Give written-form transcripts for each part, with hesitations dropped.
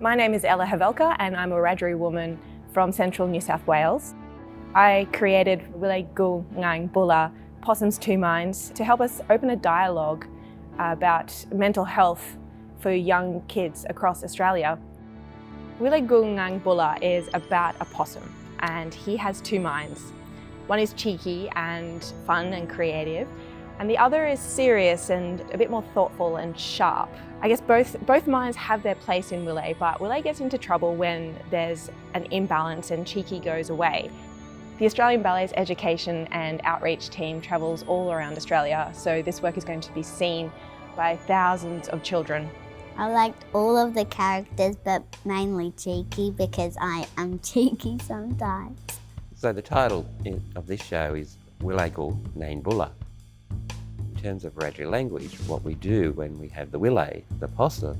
My name is Ella Havelka and I'm a Wiradjuri woman from central New South Wales. I created Wilay Gu Ngang Bula, Possum's Two Minds, to help us open a dialogue about mental health for young kids across Australia. Wilay Gu Ngang Bula is about a possum and he has two minds. One is cheeky and fun and creative, and the other is serious and a bit more thoughtful and sharp. I guess both minds have their place in Wilay, but Wilay gets into trouble when there's an imbalance and cheeky goes away. The Australian Ballet's education and outreach team travels all around Australia, so this work is going to be seen by thousands of children. I liked all of the characters, but mainly Cheeky because I am cheeky sometimes. So the title of this show is Wilay Gu Ngang Bula. In terms of Wiradjuri language, what we do when we have the Wilay, the possum,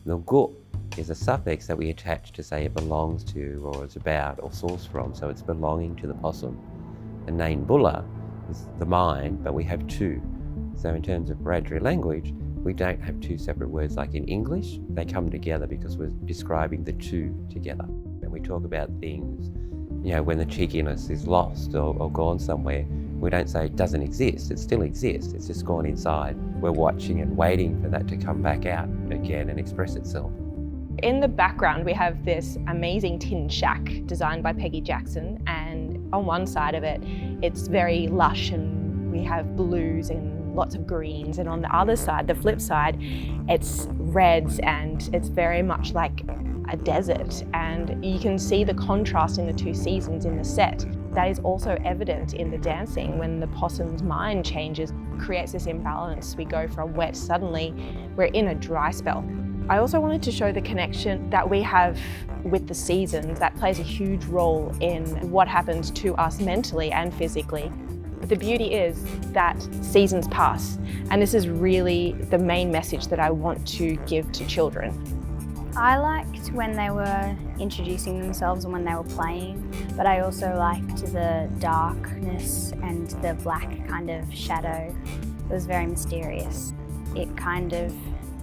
the Gu is a suffix that we attach to say it belongs to or is about or sourced from, so it's belonging to the possum. And Ngang Bula is the mind, but we have two. So in terms of Wiradjuri language, we don't have two separate words like in English. They come together because we're describing the two together. When we talk about things, when the cheekiness is lost or gone somewhere, we don't say it doesn't exist. It still exists. It's just gone inside. We're watching and waiting for that to come back out again and express itself. In the background, we have this amazing tin shack designed by Peggy Jackson, and on one side of it, it's very lush and we have blues and lots of greens, and on the other side, the flip side, it's reds and it's very much like a desert, and you can see the contrast in the two seasons in the set. That is also evident in the dancing when the possum's mind changes, creates this imbalance. We go from wet, suddenly we're in a dry spell. I also wanted to show the connection that we have with the seasons that plays a huge role in what happens to us mentally and physically. But the beauty is that seasons pass, and this is really the main message that I want to give to children. I liked when they were introducing themselves and when they were playing, but I also liked the darkness and the black kind of shadow. It was very mysterious. It kind of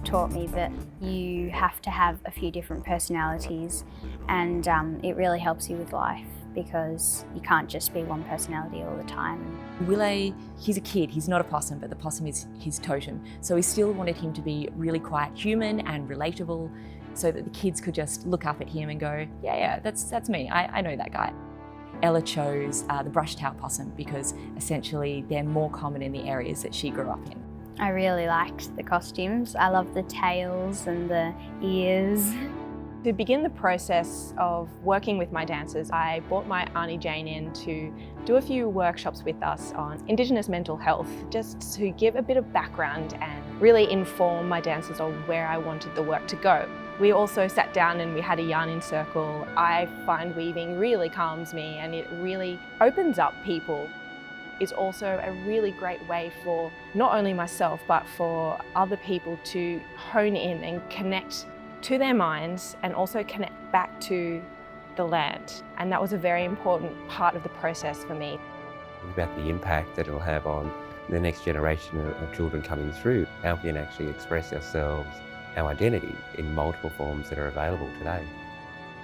taught me that you have to have a few different personalities, and it really helps you with life because you can't just be one personality all the time. Wilay, he's a kid, he's not a possum, but the possum is his totem. So we still wanted him to be really quite human and relatable so that the kids could just look up at him and go, yeah, that's me, I know that guy. Ella chose the brush-tailed possum because essentially they're more common in the areas that she grew up in. I really liked the costumes. I love the tails and the ears. To begin the process of working with my dancers, I brought my Auntie Jane in to do a few workshops with us on Indigenous mental health, just to give a bit of background and really inform my dancers on where I wanted the work to go. We also sat down and we had a yarn in circle. I find weaving really calms me and it really opens up people. It's also a really great way for not only myself but for other people to hone in and connect to their minds and also connect back to the land. And that was a very important part of the process for me. About the impact that it will have on the next generation of children coming through, how we can actually express ourselves, our identity in multiple forms that are available today.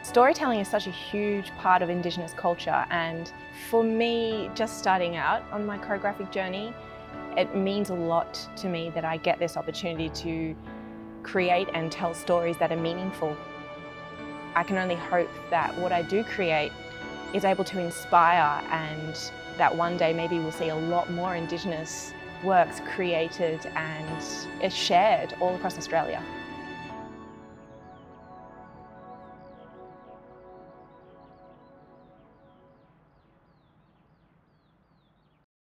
Storytelling is such a huge part of Indigenous culture, and for me, just starting out on my choreographic journey, it means a lot to me that I get this opportunity to create and tell stories that are meaningful. I can only hope that what I do create is able to inspire, and that one day maybe we'll see a lot more Indigenous works created and shared all across Australia.